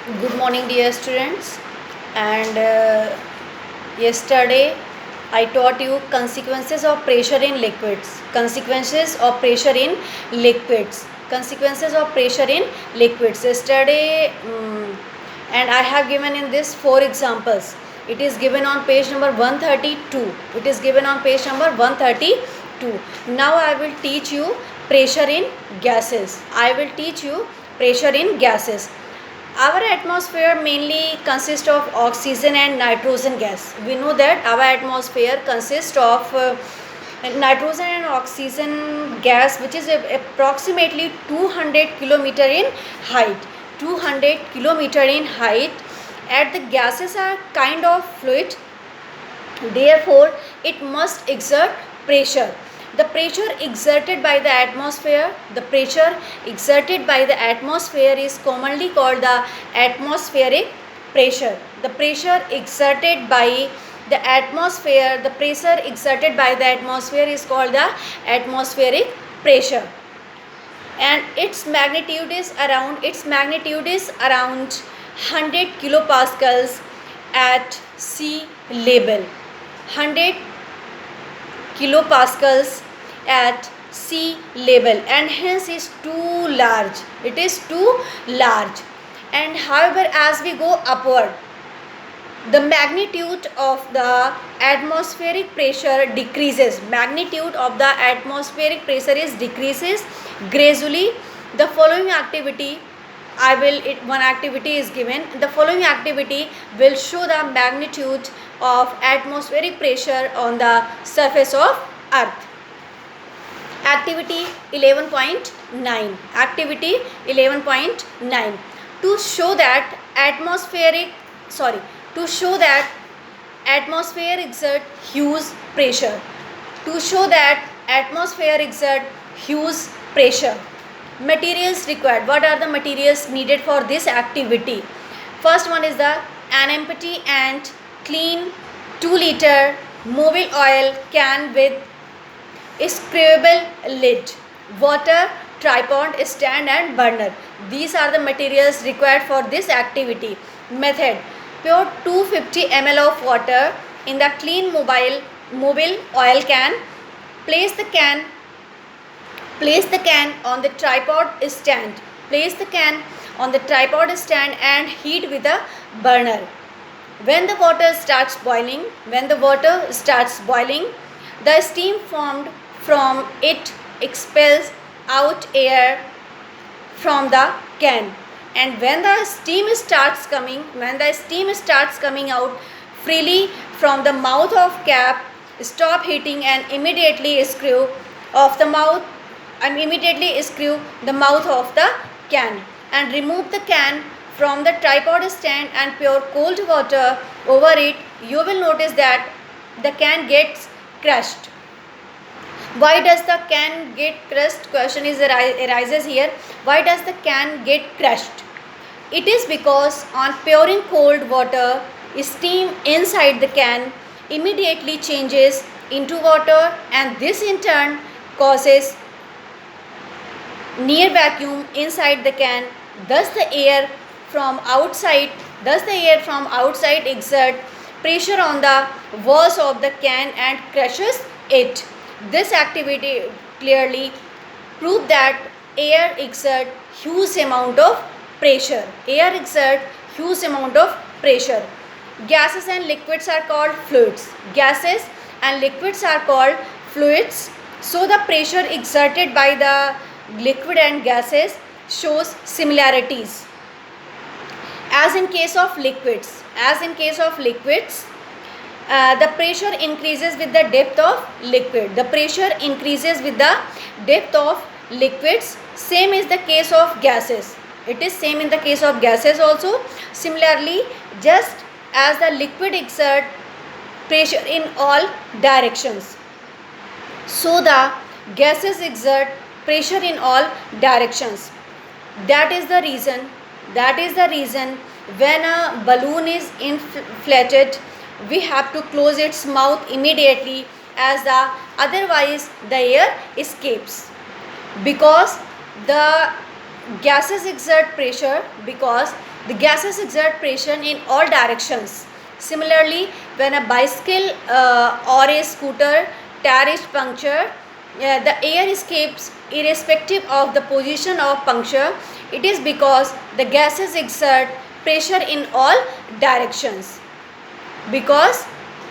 Good morning, dear students. And yesterday I taught you consequences of pressure in liquids. Consequences of pressure in liquids. Consequences of pressure in liquids. Yesterday, and I have given in this 4 examples. It is given on page number 132. It is given on page number 132. Now I will teach you pressure in gases. I will teach you pressure in gases. Our atmosphere mainly consists of oxygen and nitrogen gas. We know that our atmosphere consists of nitrogen and oxygen gas, which is approximately 200 kilometer in height. 200 kilometer in height. And the gases are kind of fluid, therefore it must exert pressure. The pressure exerted by the atmosphere is commonly called the atmospheric pressure. The pressure exerted by the atmosphere is called the atmospheric pressure, and its magnitude is around 100 kilopascals at sea level. 100 kilopascals at sea level, and hence is too large. It is too large. And however, as we go upward, the magnitude of the atmospheric pressure decreases. Magnitude of the atmospheric pressure is decreases gradually. The following activity one activity is given. The following activity will show the magnitude of atmospheric pressure on the surface of earth. Activity 11.9. Activity 11.9. To show that atmosphere exert huge pressure. To show that atmosphere exert huge pressure. Materials required. What are the materials needed for this activity? First one is an empty and clean 2-liter mobile oil can with screwable lid, water, tripod, stand and burner. These are the materials required for this activity. Method: pour 250 ml of water in the clean mobile oil can. Place the can on the tripod stand. And heat with a burner. When the water starts boiling, the steam formed from it expels out air from the can. And when the steam starts coming out freely from the mouth of cap, stop heating and immediately screw the mouth of the can, and remove the can from the tripod stand and pour cold water over it. You will notice that the can gets crushed. Why does the can get crushed? Question arises here. Why does the can get crushed? It is because on pouring cold water, steam inside the can immediately changes into water, and this in turn causes near vacuum inside the can. Thus the air from outside exert pressure on the walls of the can and crushes it. This activity clearly proved that air exert huge amount of pressure. Gases and liquids are called fluids. So the pressure exerted by the liquid and gases shows similarities. As in case of liquids, the pressure increases with the depth of liquids. Same is the case of gases. It is same in the case of gases also. Similarly, just as the liquid exert pressure in all directions, so the gases exert pressure in all directions. That is the reason when a balloon is inflated, we have to close its mouth immediately, as otherwise the air escapes, because the gases exert pressure because the gases exert pressure in all directions. Similarly, when a bicycle or a scooter tire is punctured, the air escapes irrespective of the position of puncture. It is because the gases exert pressure in all directions. Because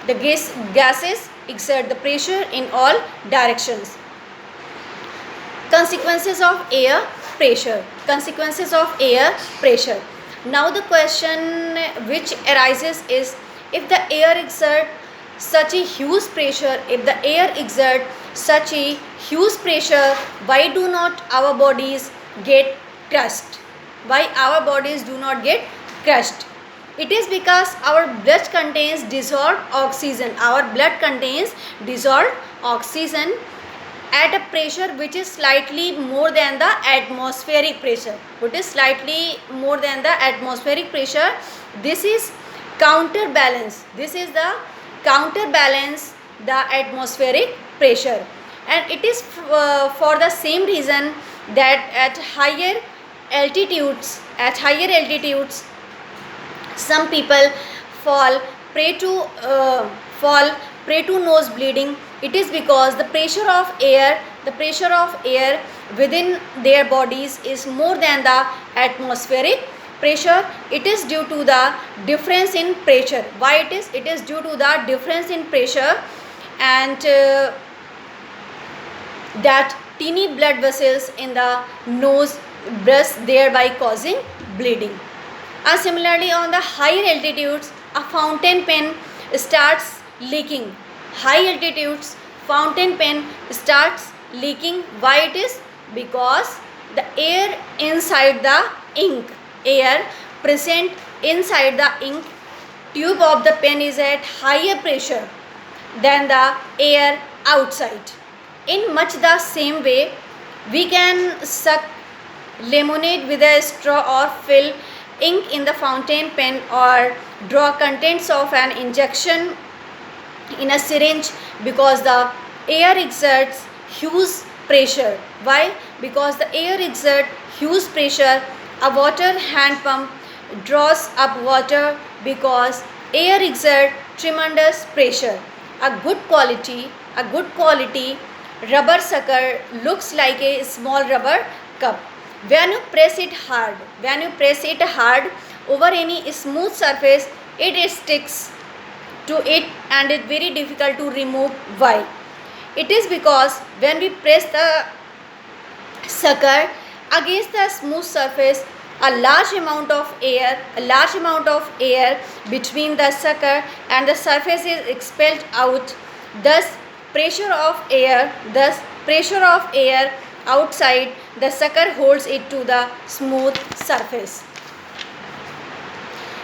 the gases exert the pressure in all directions. Consequences of air pressure. Consequences of air pressure. Now the question which arises is, if the air exert such a huge pressure, why do not our bodies get crushed? Why our bodies do not get crushed? It is because our blood contains dissolved oxygen. Our blood contains dissolved oxygen at a pressure which is slightly more than the atmospheric pressure. What is slightly more than the atmospheric pressure? This is counterbalance. This is the counterbalance the atmospheric pressure, and it is for the same reason that at higher altitudes, some people fall prey to fall prey to nose bleeding. It is because the pressure of air within their bodies is more than the atmospheric pressure. It is due to the difference in pressure. Why it is? It is due to the difference in pressure, and that teeny blood vessels in the nose burst, thereby causing bleeding. And similarly, on the higher altitudes, a fountain pen starts leaking. High altitudes, fountain pen starts leaking. Why it is? Because the air inside the ink, air present inside the ink tube of the pen is at higher pressure than the air outside. In much the same way, we can suck lemonade with a straw or fill ink in the fountain pen or draw contents of an injection in a syringe because the air exerts huge pressure. Why? Because the air exerts huge pressure. A water hand pump draws up water because air exerts tremendous pressure. A good quality rubber sucker looks like a small rubber cup. When you press it hard over any smooth surface, it sticks to it and it's very difficult to remove. Why? It is because when we press the sucker against the smooth surface, a large amount of air between the sucker and the surface is expelled out. Thus pressure of air outside the sucker holds it to the smooth surface.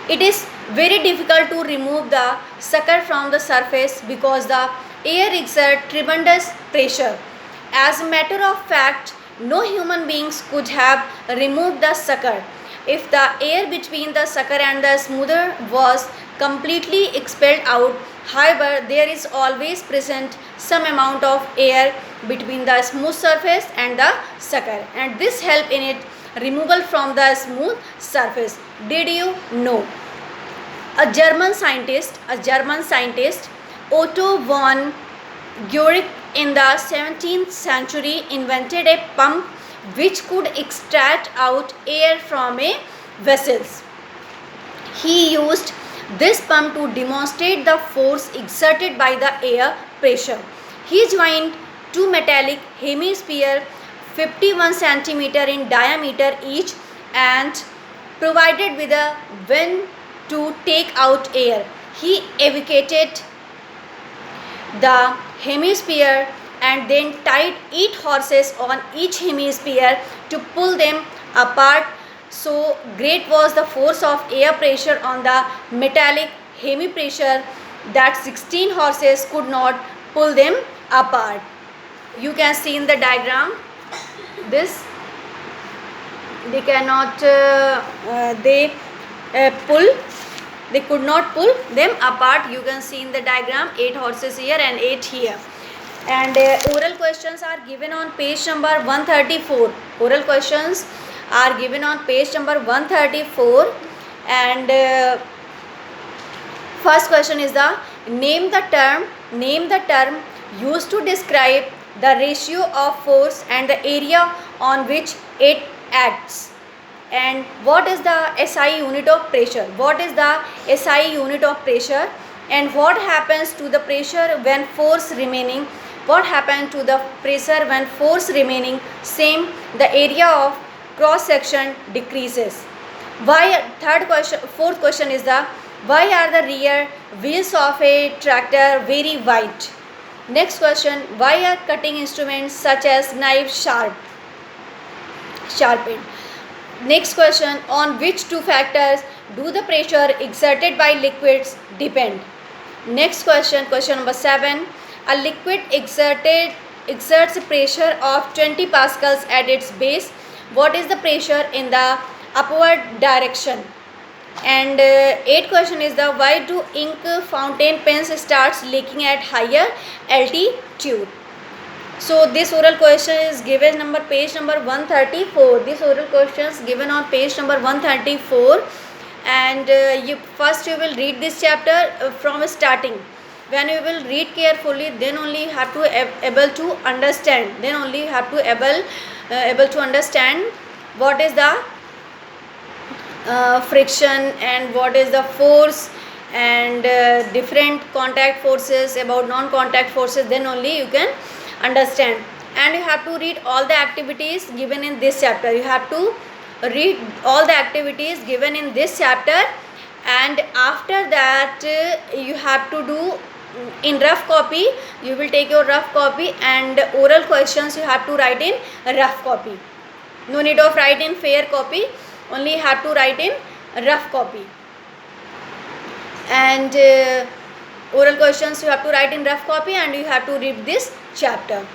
It is very difficult to remove the sucker from the surface because the air exerts tremendous pressure. As a matter of fact, no human beings could have removed the sucker if the air between the sucker and the smoother was completely expelled out. However, there is always present some amount of air between the smooth surface and the sucker, and this help in it removal from the smooth surface. Did you know? A German scientist, Otto von Guericke, in the 17th century invented a pump which could extract out air from a vessels. He used this pump to demonstrate the force exerted by the air pressure. He joined two metallic hemispheres 51 centimeter in diameter each and provided with a vent to take out air. He evacuated the hemisphere and then tied 8 horses on each hemisphere to pull them apart. So great was the force of air pressure on the metallic hemisphere that 16 horses could not pull them apart. You can see in the diagram this. They cannot they could not pull them apart. You can see in the diagram 8 horses here and 8 here. And oral questions are given on page number 134. Oral questions are given on page number 134. And first question is the name the term used to describe the ratio of force and the area on which it acts. And what is the SI unit of pressure? What is the SI unit of pressure? And what happens to the pressure when force remaining? What happens to the pressure when force remaining same? The area of cross section decreases. Why? Fourth question is the why are the rear wheels of a tractor very wide? Next question, why are cutting instruments such as knives sharpened? Next question, on which two factors do the pressure exerted by liquids depend? Next question, question number 7, a liquid exerts a pressure of 20 pascals at its base. What is the pressure in the upward direction? And 8th question is the why do ink fountain pens starts leaking at higher altitude? So this oral question is given number page number 134. This oral question is given on page number 134, and you will read this chapter from starting. When you will read carefully, then only you have to able to understand. Then only you have to able to understand what is the friction and what is the force and different contact forces, about non-contact forces. Then only you can understand. And you have to read all the activities given in this chapter. You have to read all the activities given in this chapter, and after that you have to do in rough copy. You will take your rough copy, and oral questions you have to write in rough copy. No need of write in fair copy, only have to write in rough copy. And oral questions you have to write in rough copy, and you have to read this chapter.